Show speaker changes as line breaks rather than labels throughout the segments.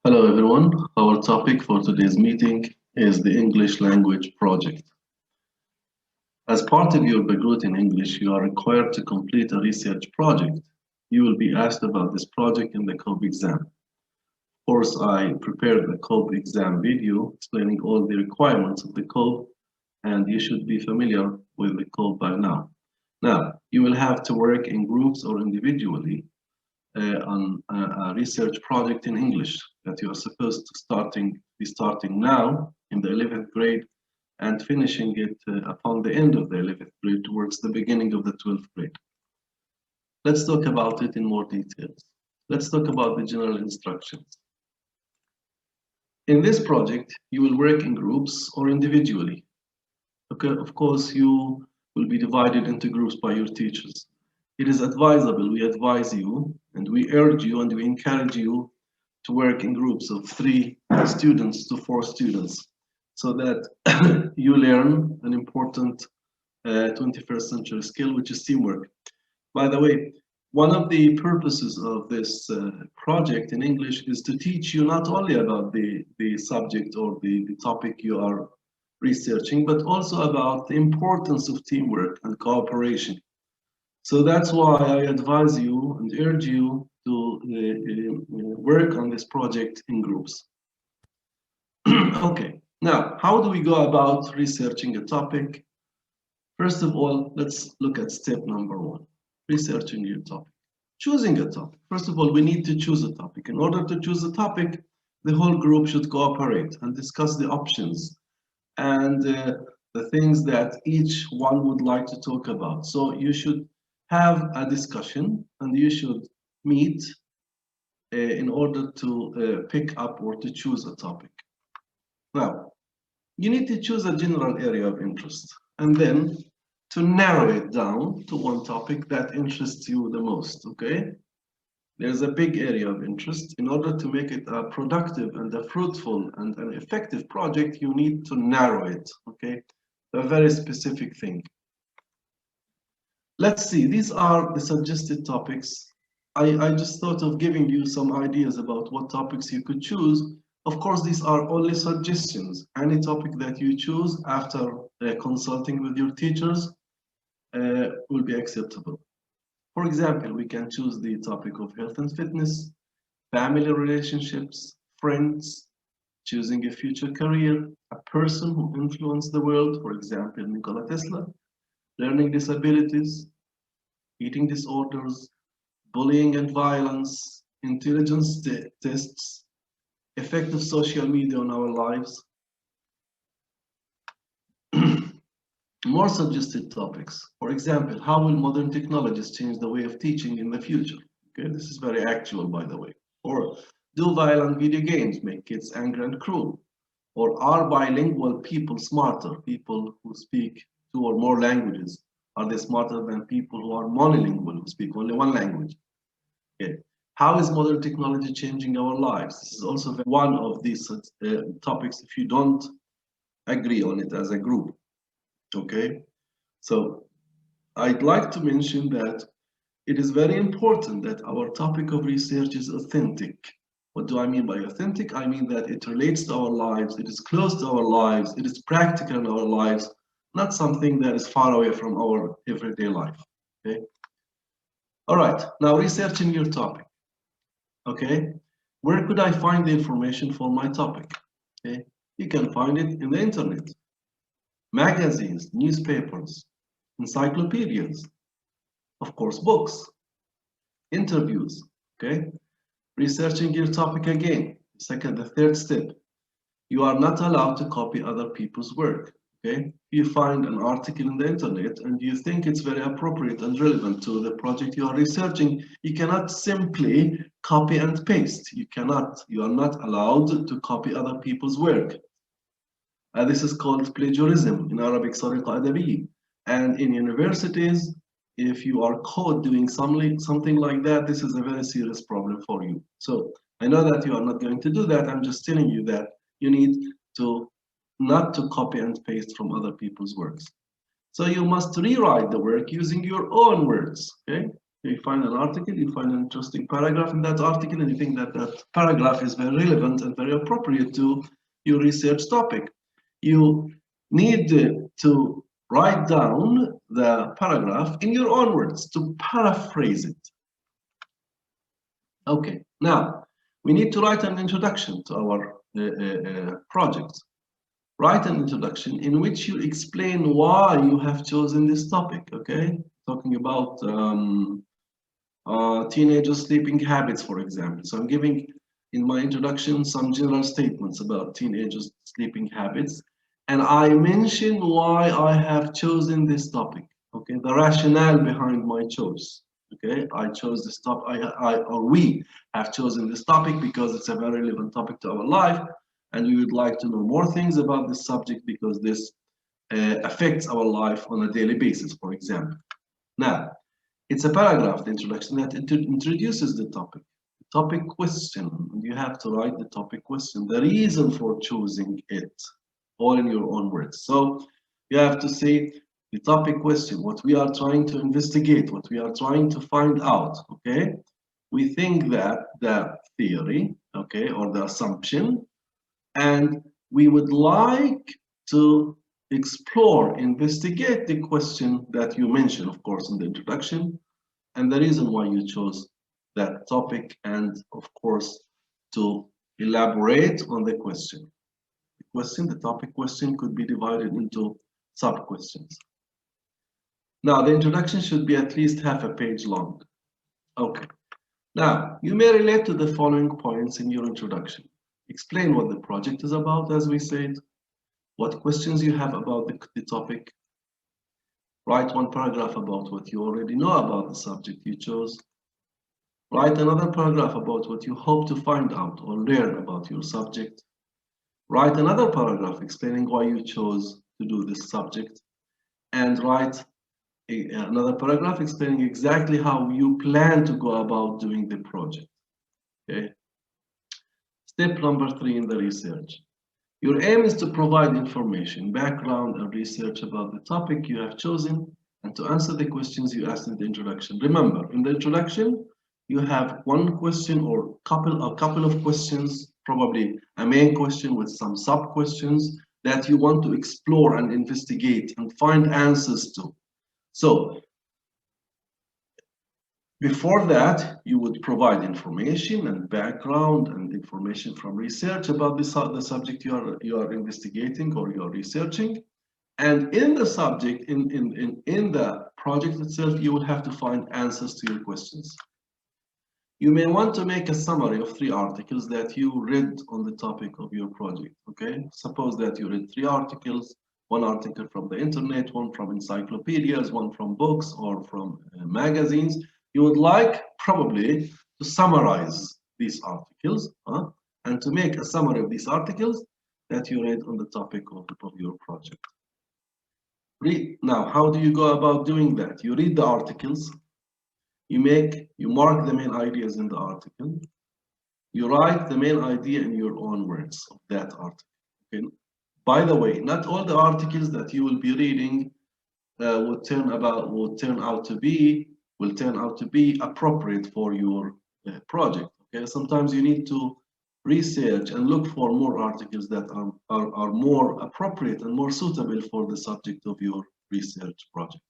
Hello everyone, our topic for today's meeting is the English language project. As part of your background in English, you are required to complete a research project. You will be asked about this project in the COBE exam. Of course, I prepared the COBE exam video explaining all the requirements of the COBE, and you should be familiar with the COBE by now. Now, you will have to work in groups or individually on a research project in English that you are supposed to be starting now in the 11th grade and finishing it upon the end of the 11th grade towards the beginning of the 12th grade. Let's talk about it in more details. Let's talk about the general instructions. In this project, you will work in groups or individually. Okay, of course, you will be divided into groups by your teachers. It is advisable, we advise you, and we urge you and we encourage you to work in groups of 3 students to 4 students so that you learn an important 21st century skill, which is teamwork. By the way, one of the purposes of this project in English is to teach you not only about the subject or the topic you are researching, but also about the importance of teamwork and cooperation. So that's why I advise you and urge you to work on this project in groups. Okay, now, how do we go about researching a topic? First of all, let's look at step number 1, researching your topic. Choosing a topic. First of all, we need to choose a topic. In order to choose a topic, the whole group should cooperate and discuss the options and the things that each one would like to talk about. So you should have a discussion and you should meet in order to pick up or to choose a topic. Now, you need to choose a general area of interest and then to narrow it down to one topic that interests you the most, okay? There's a big area of interest. In order to make it a productive and a fruitful and an effective project, you need to narrow it, okay? A very specific thing. Let's see, these are the suggested topics. I just thought of giving you some ideas about what topics you could choose. Of course, these are only suggestions. Any topic that you choose after consulting with your teachers will be acceptable. For example, we can choose the topic of health and fitness, family relationships, friends, choosing a future career, a person who influenced the world, for example, Nikola Tesla, learning disabilities, eating disorders, bullying and violence, intelligence tests, effect of social media on our lives. More suggested topics. For example, how will modern technologies change the way of teaching in the future? Okay, this is very actual, by the way. Or do violent video games make kids angry and cruel? Or are bilingual people smarter? People who speak 2 or more languages, are they smarter than people who are monolingual, who speak only 1 language? Okay. How is modern technology changing our lives? This is also one of these topics if you don't agree on it as a group. Okay, so I'd like to mention that it is very important that our topic of research is authentic. What do I mean by authentic? I mean that it relates to our lives, it is close to our lives, it is practical in our lives, not something that is far away from our everyday life. Okay. All right, now researching your topic. Okay, where could I find the information for my topic? Okay, you can find it in the internet. Magazines, newspapers, encyclopedias, of course, books, interviews, okay? Researching your topic again, the third step. You are not allowed to copy other people's work, okay? You find an article in the internet and you think it's very appropriate and relevant to the project you are researching, you cannot simply copy and paste. You are not allowed to copy other people's work. This is called plagiarism in Arabic, سرقة أدبية. And in universities, if you are caught doing something like that, this is a very serious problem for you. So I know that you are not going to do that. I'm just telling you that you need to not to copy and paste from other people's works. So you must rewrite the work using your own words, okay? You find an article, you find an interesting paragraph in that article, and you think that that paragraph is very relevant and very appropriate to your research topic. You need to write down the paragraph in your own words, to paraphrase it. Okay, now we need to write an introduction to our project. Write an introduction in which you explain why you have chosen this topic, okay? Talking about teenagers' sleeping habits, for example. So I'm giving in my introduction some general statements about teenagers' sleeping habits, and I mention why I have chosen this topic, okay? The rationale behind my choice, okay? I chose this topic, or we have chosen this topic because it's a very relevant topic to our life, and we would like to know more things about this subject because this affects our life on a daily basis, for example. Now, it's a paragraph, the introduction, that introduces the topic question, and you have to write the topic question, the reason for choosing it, all in your own words. So you have to say the topic question, what we are trying to investigate, what we are trying to find out, okay? We think that the theory, okay, or the assumption, and we would like to explore, investigate the question that you mentioned, of course, in the introduction, and the reason why you chose that topic, and of course, to elaborate on the question. The topic question could be divided into sub-questions. Now, the introduction should be at least half a page long. Okay. Now, you may relate to the following points in your introduction. Explain what the project is about, as we said, what questions you have about the topic. Write one paragraph about what you already know about the subject you chose. Write another paragraph about what you hope to find out or learn about your subject. Write another paragraph explaining why you chose to do this subject. And write another paragraph explaining exactly how you plan to go about doing the project. Okay. Step number 3 in the research. Your aim is to provide information, background, and research about the topic you have chosen and to answer the questions you asked in the introduction. Remember, in the introduction, you have one question or a couple of questions, probably a main question with some sub-questions that you want to explore and investigate and find answers to. So, before that, you would provide information and background and information from research about the subject you are investigating or you are researching. And in the subject, in the project itself, you will have to find answers to your questions. You may want to make a summary of 3 articles that you read on the topic of your project, okay? Suppose that you read 3 articles, one article from the internet, one from encyclopedias, one from books or from magazines. You would like probably to summarize these articles and to make a summary of these articles that you read on the topic of your project. Now, how do you go about doing that? You read the articles, you mark the main ideas in the article, you write the main idea in your own words of that article. Okay? By the way, not all the articles that you will be reading will turn out to be appropriate for your project. Okay, sometimes you need to research and look for more articles that are more appropriate and more suitable for the subject of your research project.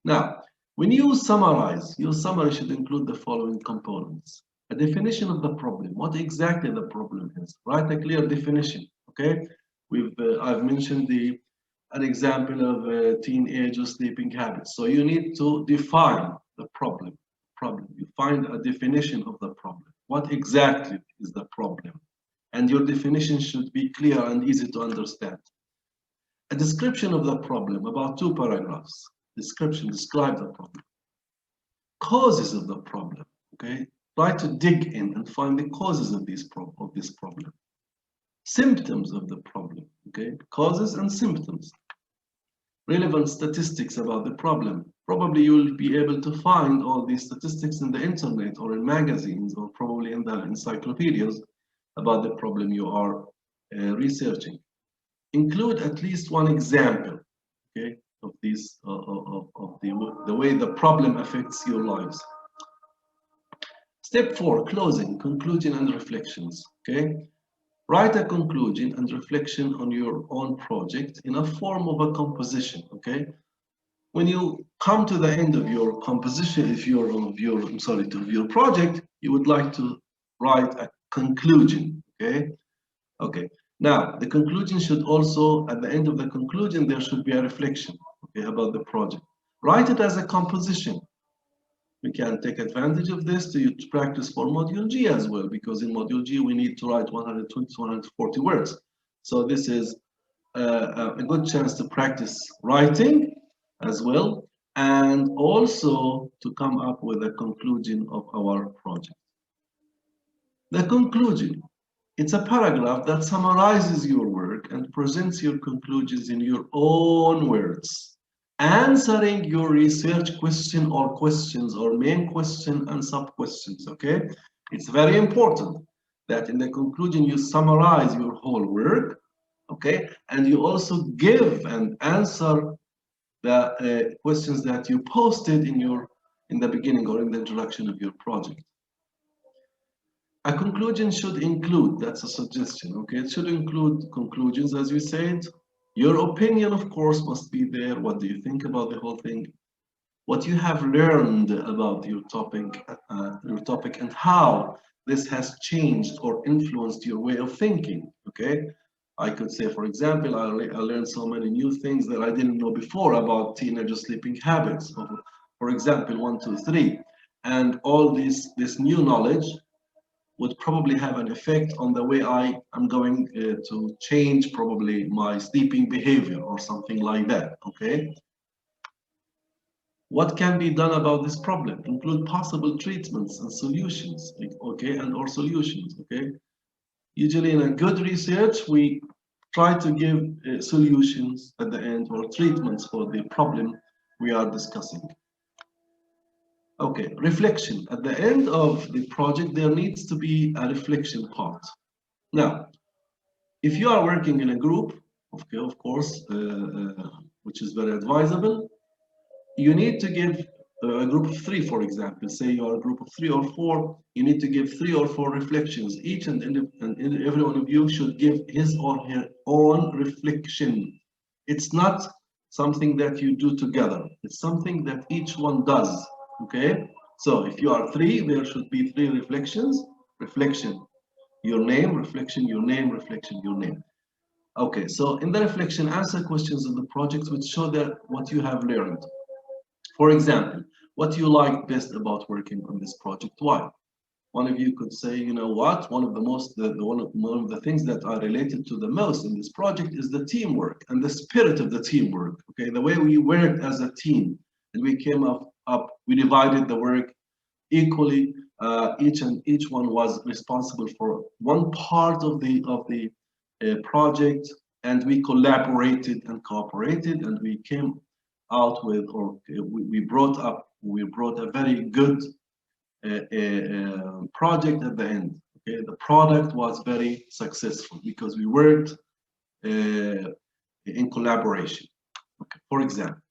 Now, when you summarize, your summary should include the following components: a definition of the problem, what exactly the problem is. Write a clear definition. Okay, I've mentioned an example of teenagers' sleeping habits. So you need to define the problem. You find a definition of the problem. What exactly is the problem? And your definition should be clear and easy to understand. A description of the problem, about 2 paragraphs. Describe the problem. Causes of the problem, okay? Try to dig in and find the causes of this problem. Symptoms of the problem, okay? Causes and symptoms. Relevant statistics about the problem. Probably you will be able to find all these statistics in the internet or in magazines or probably in the encyclopedias about the problem you are researching. Include at least one example, okay, of the way the problem affects your lives. Step 4, closing, conclusion and reflections. Okay, write a conclusion and reflection on your own project in a form of a composition. Okay, when you come to the end of your composition, of your project, you would like to write a conclusion. Okay, okay. Now the conclusion should also, at the end of the conclusion, there should be a reflection, okay, about the project. Write it as a composition. We can take advantage of this to practice for Module G as well, because in Module G we need to write 120 to 140 words. So this is a good chance to practice writing as well, and also to come up with a conclusion of our project. The conclusion, it's a paragraph that summarizes your work and presents your conclusions in your own words, answering your research question or questions or main question and sub-questions, okay? It's very important that in the conclusion you summarize your whole work, okay? And you also give and answer the questions that you posted in the beginning or in the introduction of your project. A conclusion should include, that's a suggestion, okay? It should include conclusions, as we said. Your opinion, of course, must be there. What do you think about the whole thing? What you have learned about your topic and how this has changed or influenced your way of thinking, okay? I could say, for example, I learned so many new things that I didn't know before about teenager sleeping habits, for example, 1, 2, 3. And all this new knowledge would probably have an effect on the way I am going to change probably my sleeping behavior or something like that, okay? What can be done about this problem? Include possible treatments and solutions, okay, and or solutions, okay? Usually in a good research, we try to give solutions at the end or treatments for the problem we are discussing. Okay, reflection. At the end of the project, there needs to be a reflection part. Now, if you are working in a group, okay, of course, which is very advisable, you need to give a group of 3, for example. Say you are a group of 3 or 4, you need to give 3 or 4 reflections. Each and every one of you should give his or her own reflection. It's not something that you do together. It's something that each one does. Okay, so if you are 3, there should be 3 reflections. Reflection, your name, reflection, your name, reflection, your name. Okay, so in the reflection, answer questions of the project which show that what you have learned. For example, what you liked best about working on this project, why? One of you could say, you know what, one of the things that are related to the most in this project is the teamwork and the spirit of the teamwork. Okay, the way we worked as a team, and we came up, we divided the work equally. Each one was responsible for one part of the project, and we collaborated and cooperated, and we came out with, or we brought a very good project at the end. Okay, the product was very successful because we worked in collaboration. Okay, for example.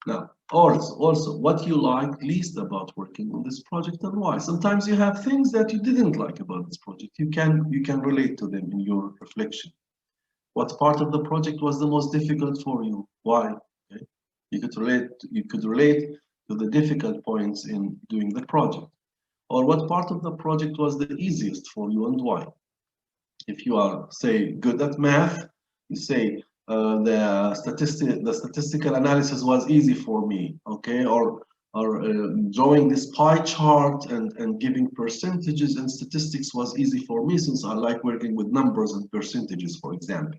Now, also, what you liked least about working on this project and why? Sometimes you have things that you didn't like about this project. You can relate to them in your reflection. What part of the project was the most difficult for you? Why? Okay. You could relate to the difficult points in doing the project. Or what part of the project was the easiest for you and why? If you are, say, good at math, you say, the statistical analysis was easy for me, okay? Or drawing this pie chart and giving percentages and statistics was easy for me since I like working with numbers and percentages, for example.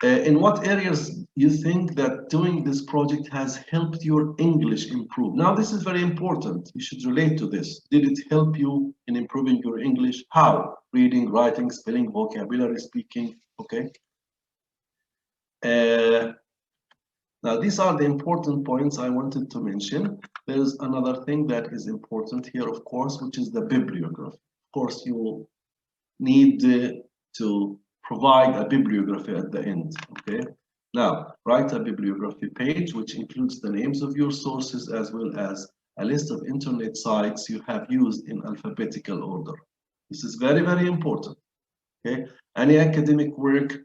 In what areas you think that doing this project has helped your English improve? Now, this is very important. You should relate to this. Did it help you in improving your English? How? Reading, writing, spelling, vocabulary, speaking, okay? Now, these are the important points I wanted to mention. There's another thing that is important here, of course, which is the bibliography. Of course, you will need to provide a bibliography at the end, okay? Now, write a bibliography page which includes the names of your sources as well as a list of internet sites you have used in alphabetical order. This is very, very important. Okay, any academic work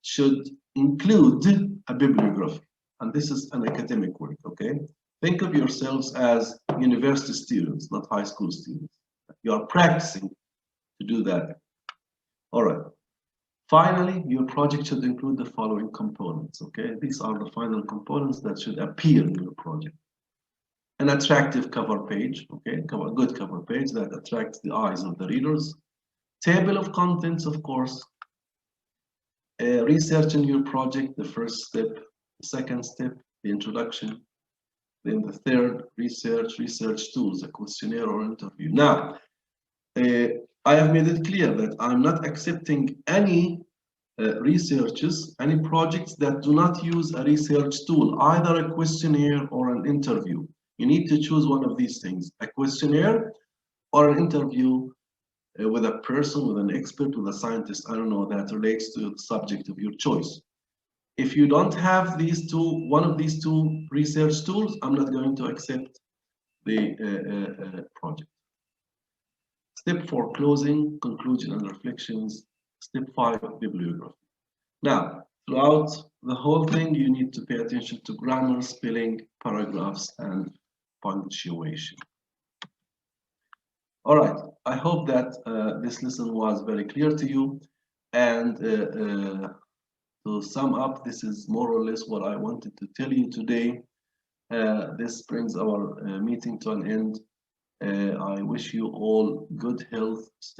should include a bibliography, and this is an academic work. Okay, think of yourselves as university students, not high school students. You are practicing to do that. All right. Finally, your project should include the following components. Okay, these are the final components that should appear in your project. An attractive cover page. Okay, a good cover page that attracts the eyes of the readers. Table of contents, of course. Research in your project, the first step. The second step, the introduction. Then the third, research tools, a questionnaire or interview. Now, I have made it clear that I'm not accepting any researches, any projects that do not use a research tool, either a questionnaire or an interview. You need to choose one of these things, a questionnaire or an interview with a person, with an expert, with a scientist, I don't know, that relates to the subject of your choice. If you don't have these two, one of these two research tools, I'm not going to accept the project. Step 4, closing, conclusion, and reflections. Step 5, bibliography. Now, throughout the whole thing, you need to pay attention to grammar, spelling, paragraphs, and punctuation. All right, I hope that this lesson was very clear to you. And to sum up, this is more or less what I wanted to tell you today. This brings our meeting to an end. I wish you all good health.